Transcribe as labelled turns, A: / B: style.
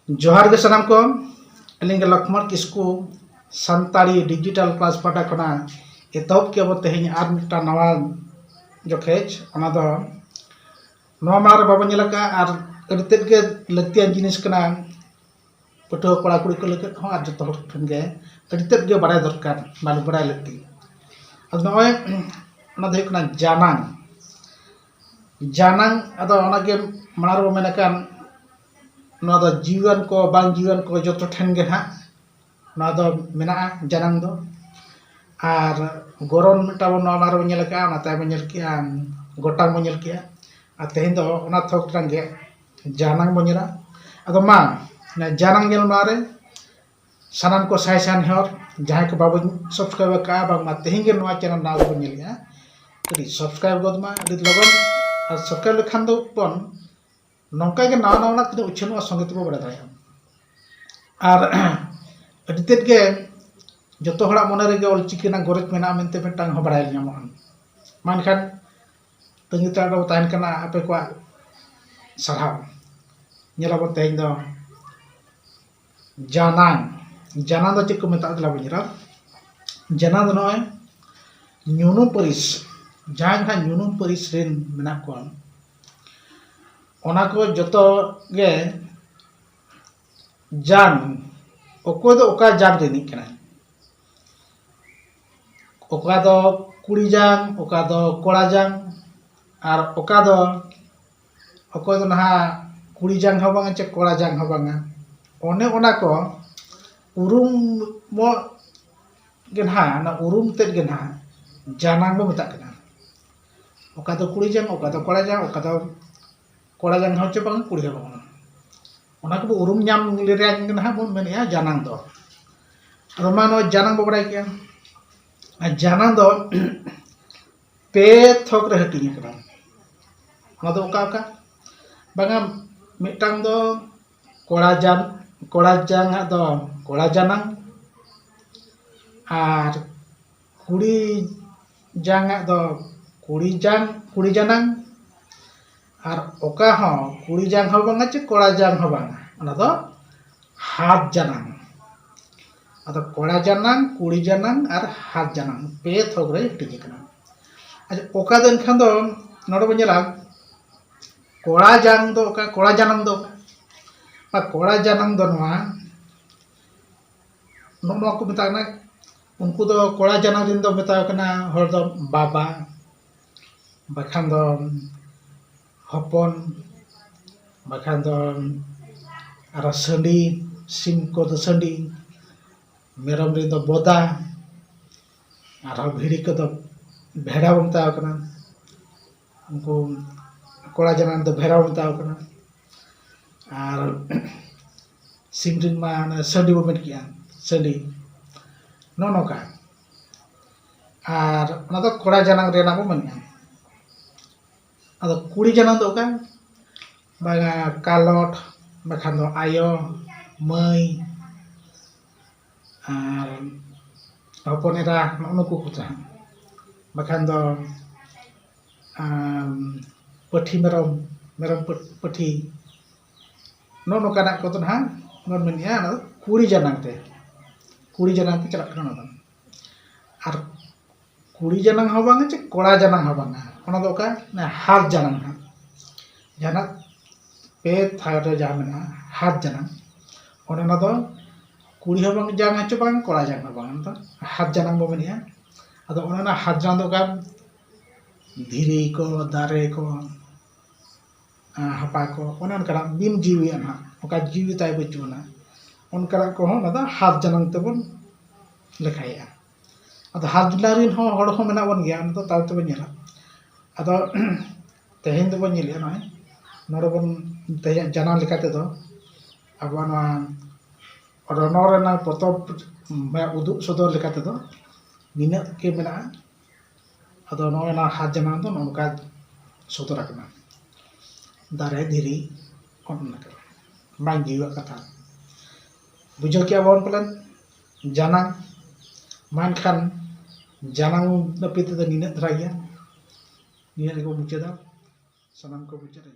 A: जोहार के सनाम को अलिंग लक्ष्मण किस्कू संताड़ी डिजिटल क्लास पाटा खना एतहब के अब तेहन आर मिटा नवा जोखेज ओना दो नवा मार बाबा नेलका आर अडितेद के लक्तियान जिनिस कना पटो कोड़ा कुड़ी को लेके हो आर जतो हर ठन गे अडितेद के बाराय दरकार मालूम बाराय लक्ति अब नय ओना दे कना जानang अदो ओना के मार बो मेनकान जीवन को बांग जीवन को जो ठेन गे ना मेना जानang दो और गरम मिटा बो नवा मारो नेल का ना ताय नेल किया गोटा बो नेल किया आ तेहन दो ओना थोक रंगे जानang बो नेला अदो मा ना जानang नेल मारे सानाम को साय सान हर जहां को बाबू सब्सक्राइब का बा मा तेहन गे नवा चैनल ना बो नेलिया करी सब्सक्राइब गद मा अदि लगन और सब्सक्राइब लखान दो पन नौका के नाव नाव तीन उछन संगे तब बड़ा दाया और अडितेद के जो हड़ा मन रे अलचिकी गरज मेना मेनते मिटांग हो बड़ा नामन मानखान तंगी ताड़ा ताहन कना आपे को साराव नेलाबन तेहन दो जानang दो चेक को मेता दला बनिरा जानang दो नय न्यूनुम परिस जहां न्यूनुम परिस रेन मेना को ओना को जतो गे जान ओको दो ओका जान रेनी कना ओका दो कुड़ी जान ओका दो कोड़ा जान और ओका दो ओको दो ना कुड़ी जान हो बांगा चे कोड़ा जान हो बांगा ओने ओना को उरुम मो गे ना उरुम तेद गे ना जानang बो मेता कना ओका दो कुड़ी जान ओका दो कोड़ा जान ओका दो कोड़ा जान हो चे बांगा कुड़ी हो बांगा ओना को उरुम नाम लेरे ना बो मेनिया जानang दो अदो मा नो जानang बो बड़ाय किया आ जानang दो पे थोक रे हटिंग करा ओना दो ओका ओका बांगा मिटांग दो कोड़ा जान दो कोड़ा जानang और कुड़ी जांग दो कुड़ी जानang और ओका हो कुड़ी जांग हो बांगा चे कोड़ा जांग हो बांगा ओना दो हाथ जानang अदो कोड़ा जानang कुड़ी जानang और हाथ जानang पे थोक रे हटिंग कना अच्छा ओका दो एनखान दो नोडे बो नेला कोड़ा जांग दो ओका कोड़ा जानang दो आ कोड़ा जानang दो नोआ को मेता ना उनको दो कोड़ा जानang दिन दो मेता कना हर दो बाबा बखान दो हपन बखान दो आरा संडी सिम को दो संडी मेरम रे दो बोदा आरा भिड़ी को दो भेड़ा मेता कना उनको कोड़ा जानang दो भेड़ा मेता कना और सिम दिन मा संडी बो मेन किया संडी नोका और ओना दो कोड़ा जानang रे ना बो मेन अदो कुड़ी जानang दो का बागा कालट बखान दो आयो मई और हपनेरा नुकु कुता बखान दो पठी मेरम पठी नोका ना को तो ना मन मेनिया ना कुड़ी जानang ते चला करना दो और कुड़ी जानang हो बांगा चे कोड़ा जानang हो बांगा ओना दो का ना हाथ जानang ना जाना पे थारे जा मेना हाथ जानang ओना ना दो कुड़ी हो बांगा जांगा चे बांगा कोड़ा जानang हो बांगा तो हाथ जानang बो मेनिया अदो ओना ना हाथ जानang दो का धीरे को दारे को हपा को ओना करा बिन जीवी ना ओका जीवी ताय बचुना उनका को हो ना हाथ जानang तेबन लेखाया अदो हाथ जुलारिन हो हड़ हो मेना बन गया तो ताव तब नेला अदो तेहन दो बन नेलिया नय नोडे बन तेहन जानang लेखाते दो अब ना रनर ना पतब उदुग सदर लेखाते दो निना के मेना अदो नोय ना हाथ जानang दो नोका सदर आकना दारे धीरी ओनना बांग जीवा कथा बुझो क्या बन पलन जानang मानखान जानang नपीते निना धरा गया निना को मुचादा सनम को मुचादा।